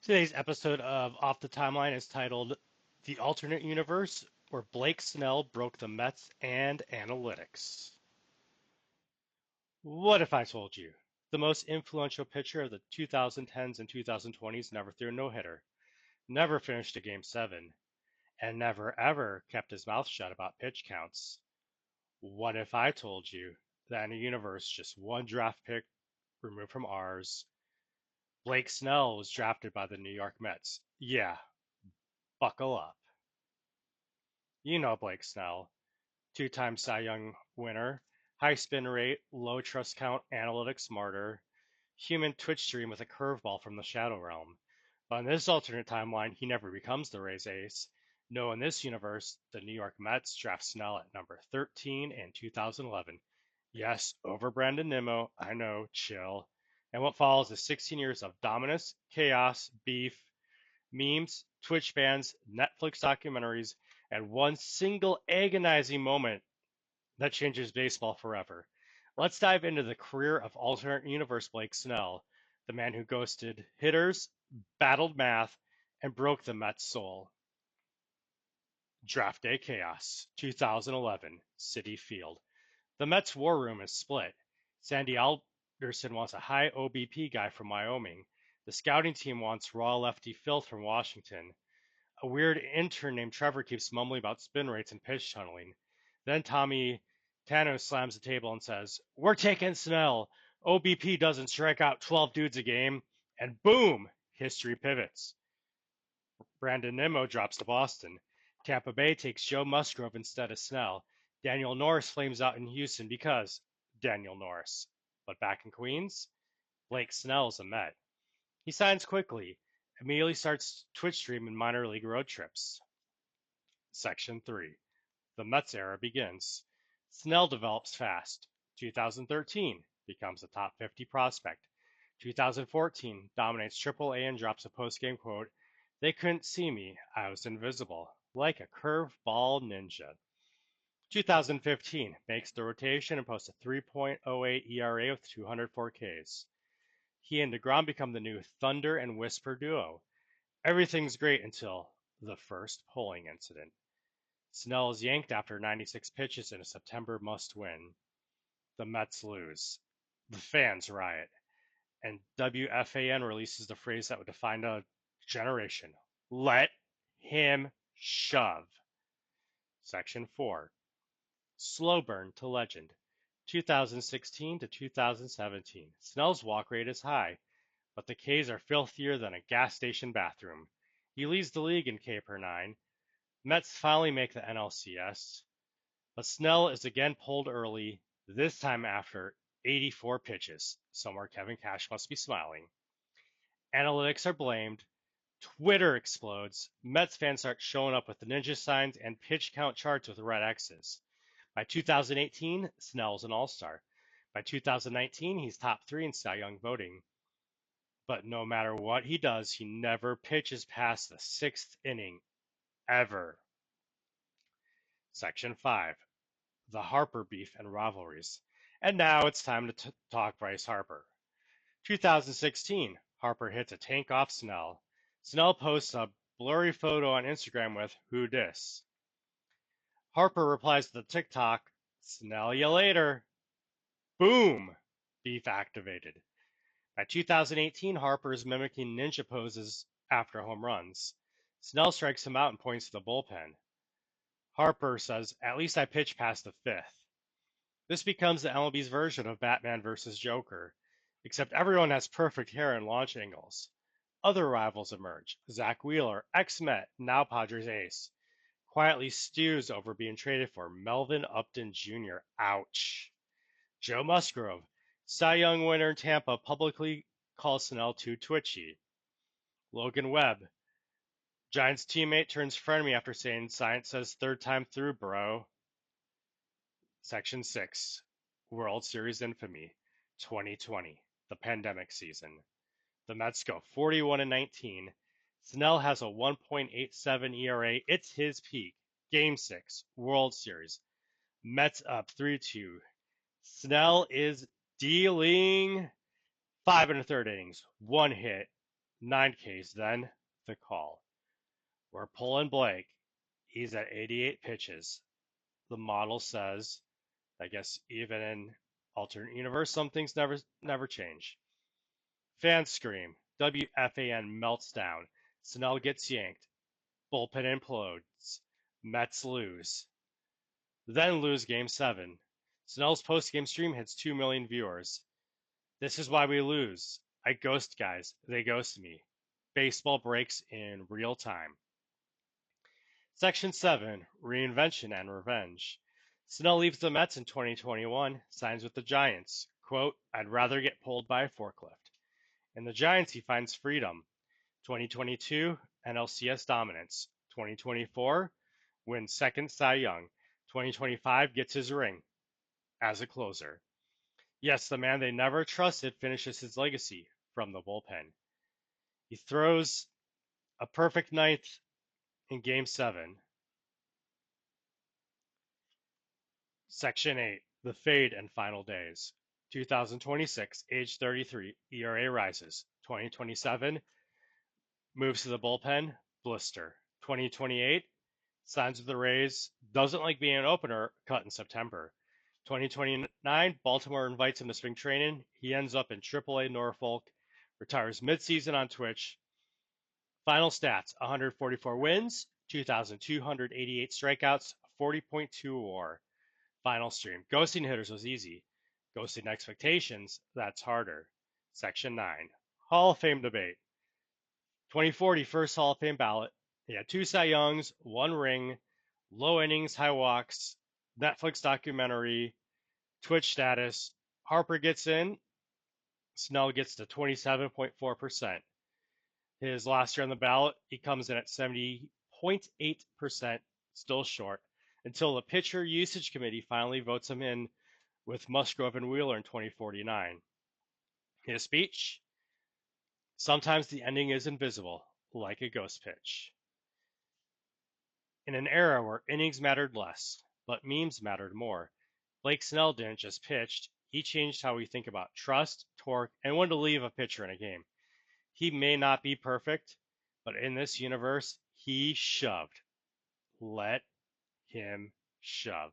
Today's episode of Off the Timeline is titled The Alternate Universe, where Blake Snell broke the Mets and analytics. What if I told you? The most influential pitcher of the 2010s and 2020s never threw a no-hitter, never finished a Game 7, and never ever kept his mouth shut about pitch counts. What if I told you that in a universe just one draft pick removed from ours, Blake Snell was drafted by the New York Mets? Yeah, buckle up. You know Blake Snell, two-time Cy Young winner, high spin rate, low trust count, analytics smarter, human Twitch stream with a curveball from the Shadow Realm. But in this alternate timeline, he never becomes the Rays ace. No, in this universe, the New York Mets draft Snell at number 13 in 2011. Yes, over Brandon Nimmo, I know, chill. And what follows is 16 years of dominance, chaos, beef, memes, Twitch bans, Netflix documentaries, and one single agonizing moment that changes baseball forever. Let's dive into the career of alternate universe Blake Snell, the man who ghosted hitters, battled math, and broke the Mets' soul. Draft Day Chaos, 2011, Citi Field. The Mets' war room is split. Sandy Alderson wants a high OBP guy from Wyoming. The scouting team wants raw lefty filth from Washington. A weird intern named Trevor keeps mumbling about spin rates and pitch tunneling. Then Tommy Tano slams the table and says, "We're taking Snell. OBP doesn't strike out 12 dudes a game." And boom, history pivots. Brandon Nimmo drops to Boston. Tampa Bay takes Joe Musgrove instead of Snell. Daniel Norris flames out in Houston because Daniel Norris. But back in Queens, Blake Snell's a Met. He signs quickly, immediately starts Twitch streaming minor league road trips. Section 3. The Mets era begins. Snell develops fast. 2013 becomes a top 50 prospect. 2014 dominates Triple-A and drops a post-game quote, "They couldn't see me. I was invisible, like a curveball ninja." 2015 makes the rotation and posts a 3.08 ERA with 204 Ks. He and DeGrom become the new Thunder and Whisper duo. Everything's great until the first polling incident. Snell is yanked after 96 pitches in a September must-win. The Mets lose. The fans riot. And WFAN releases the phrase that would define a generation. Let him shove. Section 4. Slow burn to legend. 2016 to 2017. Snell's walk rate is high, but the Ks are filthier than a gas station bathroom. He leads the league in K per 9. Mets finally make the NLCS, but Snell is again pulled early, this time after 84 pitches. Somewhere Kevin Cash must be smiling. Analytics are blamed. Twitter explodes. Mets fans start showing up with the ninja signs and pitch count charts with red X's. By 2018, Snell's an all-star. By 2019, he's top 3 in Cy Young voting. But no matter what he does, he never pitches past the 6th inning, ever. Section 5. The Harper beef and rivalries. And now it's time to talk Bryce Harper. 2016, Harper hits a tank off Snell. Snell posts a blurry photo on Instagram with "Who dis?" Harper replies to the TikTok, "Snell ya later." Boom! Beef activated. By 2018, Harper is mimicking ninja poses after home runs. Snell strikes him out and points to the bullpen. Harper says, "At least I pitched past the 5th." This becomes the MLB's version of Batman versus Joker, except everyone has perfect hair and launch angles. Other rivals emerge. Zach Wheeler, ex-Met, now Padres ace, quietly stews over being traded for Melvin Upton Jr. Ouch. Joe Musgrove, Cy Young winner in Tampa, publicly calls Snell too twitchy. Logan Webb, Giants teammate turns frenemy after saying science says third time through, bro. Section 6. World Series infamy. 2020. The pandemic season. The Mets go 41-19. Snell has a 1.87 ERA. It's his peak. Game 6. World Series. Mets up 3-2. Snell is dealing 5 1/3 innings. 1 hit. 9Ks, then the call. We're pulling Blake. He's at 88 pitches. The model says, I guess even in alternate universe, some things never change. Fans scream. WFAN melts down. Snell gets yanked. Bullpen implodes. Mets lose. Then lose Game 7. Snell's post-game stream hits 2 million viewers. This is why we lose. I ghost guys. They ghost me. Baseball breaks in real time. Section 7, Reinvention and Revenge. Snell leaves the Mets in 2021, signs with the Giants. Quote, I'd rather get pulled by a forklift. In the Giants, he finds freedom. 2022, NLCS dominance. 2024, wins second Cy Young. 2025, gets his ring as a closer. Yes, the man they never trusted finishes his legacy from the bullpen. He throws a perfect ninth in Game 7. Section 8, The Fade and Final Days. 2026, age 33, ERA rises. 2027, moves to the bullpen, blister. 2028, signs with the Rays, doesn't like being an opener, cut in September. 2029, Baltimore invites him to spring training. He ends up in AAA Norfolk, retires midseason on Twitch. Final stats, 144 wins, 2,288 strikeouts, 40.2 WAR. Final stream, ghosting hitters was easy. Ghosting expectations, that's harder. Section 9, Hall of Fame debate. 2040 first Hall of Fame ballot. He had 2 Cy Youngs, 1 ring, low innings, high walks, Netflix documentary, Twitch status. Harper gets in. Snell gets to 27.4%. His last year on the ballot, he comes in at 70.8%, still short, until the Pitcher Usage Committee finally votes him in with Musgrove and Wheeler in 2049. His speech? Sometimes the ending is invisible, like a ghost pitch. In an era where innings mattered less, but memes mattered more, Blake Snell didn't just pitch, he changed how we think about trust, torque, and when to leave a pitcher in a game. He may not be perfect, but in this universe, he shoved. Let him shove.